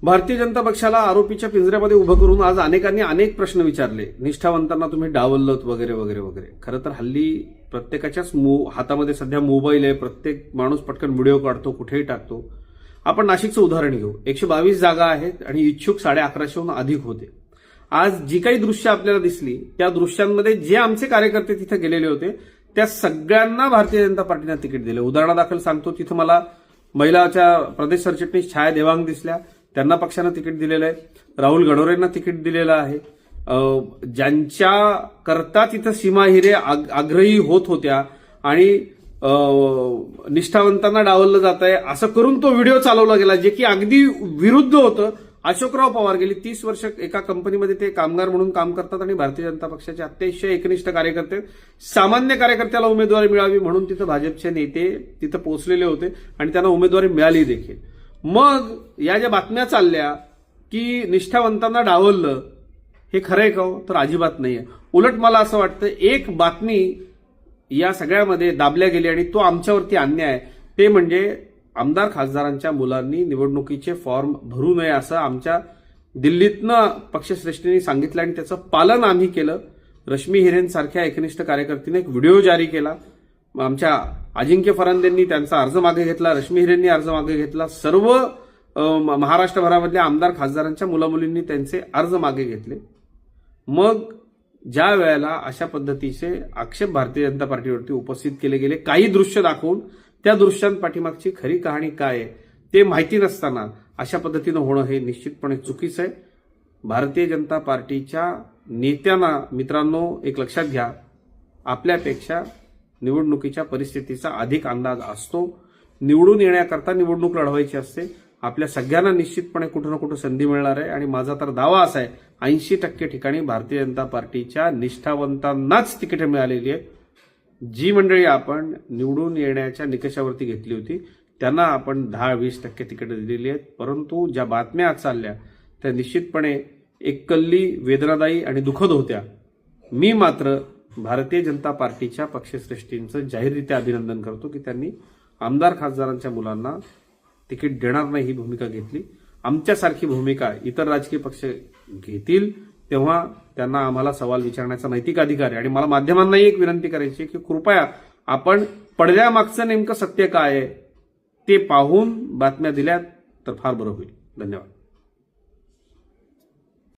भारतीय जनता पक्षाला आरोपीच्या पिंजऱ्यामध्ये उभं करून आज अनेकांनी अनेक प्रश्न विचारले. निष्ठावंतांना तुम्ही डावललत वगैरे वगैरे वगैरे. खरं तर हल्ली प्रत्येकाच्याच हातामध्ये सध्या मोबाईल आहे. प्रत्येक माणूस पटकन व्हिडिओ काढतो, कुठेही टाकतो. आपण नाशिकचं उदाहरण घेऊ. 122 जागा आहेत आणि इच्छुक 1150हून अधिक होते. आज जी काही दृश्य आपल्याला दिसली त्या दृश्यांमध्ये जे आमचे कार्यकर्ते तिथे गेलेले होते त्या सगळ्यांना भारतीय जनता पार्टीने तिकीट दिले. उदाहरणादाखल सांगतो, तिथं मला महिलाच्या प्रदेश सरचिटणीस छाया देवांग दिसल्या, त्यांना पक्षानं तिकीट दिलेलं आहे. राहुल गणोरेंना तिकीट दिलेलं आहे. ज्यांच्या करता तिथं सीमा हिरे आग्रही होत होत्या आणि निष्ठावंतांना डावललं जात आहे असं करून तो व्हिडिओ चालवला गेला, जे की अगदी विरुद्ध होतं. अशोकराव पवार गेली 30 वर्ष एका कंपनीमध्ये ते कामगार म्हणून काम करतात आणि भारतीय जनता पक्षाचे अतिशय एकनिष्ठ कार्यकर्ते. सामान्य कार्यकर्त्याला उमेदवारी मिळावी म्हणून तिथं भाजपचे नेते तिथं पोहोचलेले होते आणि त्यांना उमेदवारी मिळाली देखील. मग या ज्या बातम्या चालल्या की निष्ठावंतांना डावललं, हे खरं आहे का? तर अजिबात नाहीये. उलट मला असं वाटतं एक बातमी या सगळ्यामध्ये दाबल्या गेली आणि तो आमच्यावरती अन्याय आहे. ते म्हणजे आमदार खासदारांच्या मुलांनी निवडणुकीचे फॉर्म भरू नये असं आमच्या दिल्लीतनं पक्षश्रेष्ठींनी सांगितलं आणि त्याचं पालन आम्ही केलं. रश्मी हिरेंसारख्या एकनिष्ठ कार्यकर्तीने एक व्हिडिओ जारी केला. आमच्या अजिंक्य फरांदेंनी त्यांचा अर्ज मागे घेतला, रश्मी हिरेंनी अर्ज मागे घेतला. सर्व महाराष्ट्रभरामधल्या आमदार खासदारांच्या मुलामुलींनी त्यांचे अर्ज मागे घेतले. मग ज्या वेळेला अशा पद्धतीचे आक्षेप भारतीय जनता पार्टीवरती उपस्थित केले गेले, काही दृश्य दाखवून त्या दृश्यांपाठीमागची खरी कहाणी काय आहे ते माहिती नसताना अशा पद्धतीनं होणं हे निश्चितपणे चुकीचं आहे. भारतीय जनता पार्टीच्या नेत्यांना मित्रांनो एक लक्षात घ्या, आपल्यापेक्षा निवडणुकीच्या परिस्थितीचा अधिक अंदाज असतो. निवडून येण्याकरता निवडणूक लढवायची असते. आपल्या सगळ्यांना निश्चितपणे कुठं ना कुठं संधी मिळणार आहे आणि माझा तर दावा असा आहे 80% ठिकाणी भारतीय जनता पार्टीच्या निष्ठावंतांनाच तिकीटे मिळालेली आहेत. जी मंडळी आपण निवडून येण्याच्या निकषावरती घेतली होती त्यांना आपण 10-20% तिकीटे दिलेली आहेत. परंतु ज्या बातम्या आज चालल्या त्या निश्चितपणे एककल्ली, वेदनादायी आणि दुःखद होत्या. मी मात्र भारतीय जनता पार्टीच्या पक्षश्रेष्ठींचं जाहीररित्या अभिनंदन करतो की त्यांनी आमदार खासदारांच्या मुलांना तिकीट देणार नाही ही भूमिका घेतली. आमच्यासारखी भूमिका इतर राजकीय पक्ष घेतील तेव्हा त्यांना आम्हाला सवाल विचारण्याचा नैतिक अधिकार आहे. आणि मला माध्यमांनाही एक विनंती करायची की कृपया आपण पडद्यामागचं नेमकं सत्य काय आहे ते पाहून बातम्या दिल्यात तर फार बरं होईल. धन्यवाद.